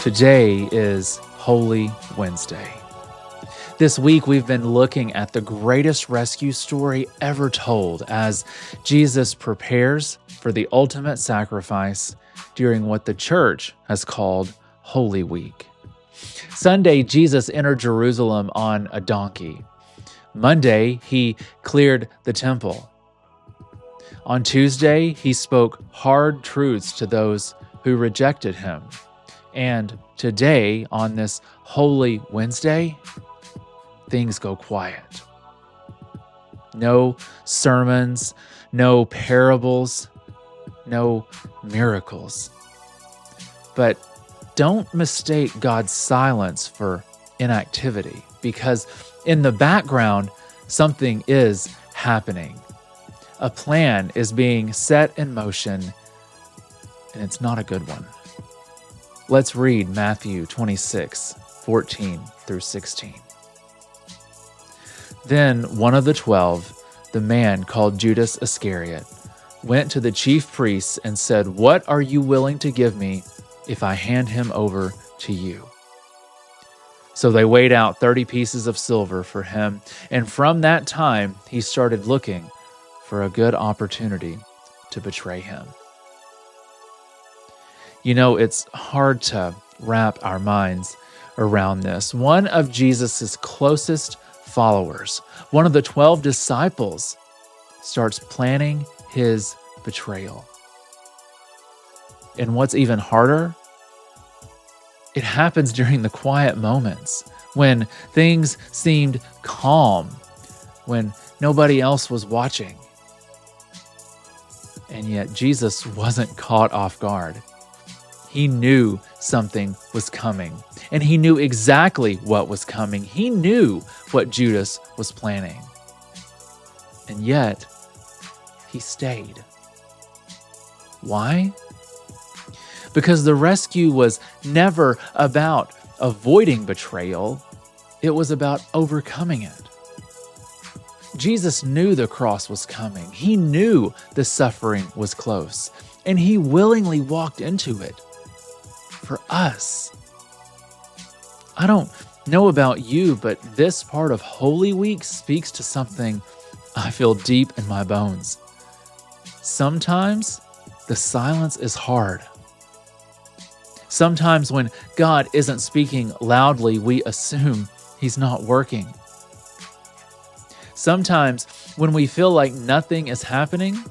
Today is Holy Wednesday. This week, we've been looking at the greatest rescue story ever told as Jesus prepares for the ultimate sacrifice during what the church has called Holy Week. Sunday, Jesus entered Jerusalem on a donkey. Monday, he cleared the temple. On Tuesday, he spoke hard truths to those who rejected him. And today, on this Holy Wednesday, things go quiet. No sermons, no parables, no miracles. But don't mistake God's silence for inactivity, because in the background, something is happening. A plan is being set in motion, and it's not a good one. Let's read Matthew 26:14 through 16. Then one of the 12, the man called Judas Iscariot, went to the chief priests and said, "What are you willing to give me if I hand him over to you?" So they weighed out 30 pieces of silver for him, and from that time he started looking for a good opportunity to betray him. You know, it's hard to wrap our minds around this. One of Jesus's closest followers, one of the 12 disciples, starts planning his betrayal. And what's even harder, it happens during the quiet moments when things seemed calm, when nobody else was watching. And yet Jesus wasn't caught off guard. He knew something was coming, and he knew exactly what was coming. He knew what Judas was planning. And yet, he stayed. Why? Because the rescue was never about avoiding betrayal. It was about overcoming it. Jesus knew the cross was coming. He knew the suffering was close, and he willingly walked into it for us. I don't know about you, but this part of Holy Week speaks to something I feel deep in my bones. Sometimes the silence is hard. Sometimes when God isn't speaking loudly, we assume he's not working. Sometimes when we feel like nothing is happening,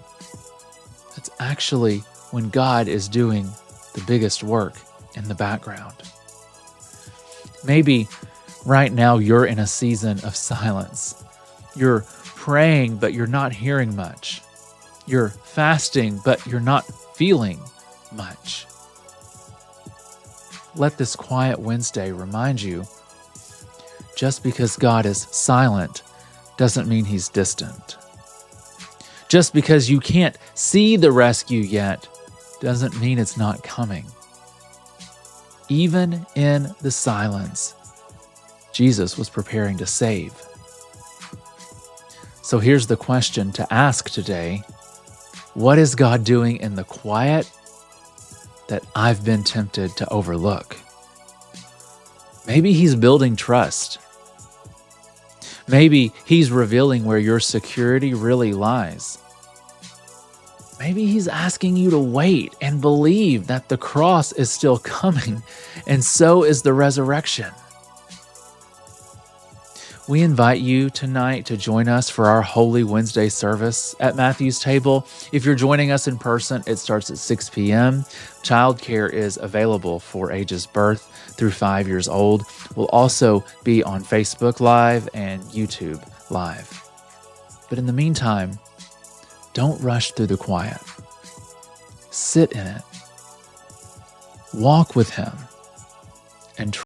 it's actually when God is doing the biggest work in the background. Maybe right now you're in a season of silence. You're praying, but you're not hearing much. You're fasting, but you're not feeling much. Let this quiet Wednesday remind you, just because God is silent doesn't mean he's distant. Just because you can't see the rescue yet doesn't mean it's not coming. Even in the silence, Jesus was preparing to save. So here's the question to ask today. What is God doing in the quiet that I've been tempted to overlook? Maybe he's building trust. Maybe he's revealing where your security really lies. Maybe he's asking you to wait and believe that the cross is still coming, and so is the resurrection. We invite you tonight to join us for our Holy Wednesday service at Matthew's Table. If you're joining us in person, it starts at 6 p.m. Childcare is available for ages birth through 5 years old. We'll also be on Facebook Live and YouTube Live. But in the meantime, don't rush through the quiet. Sit in it. Walk with him.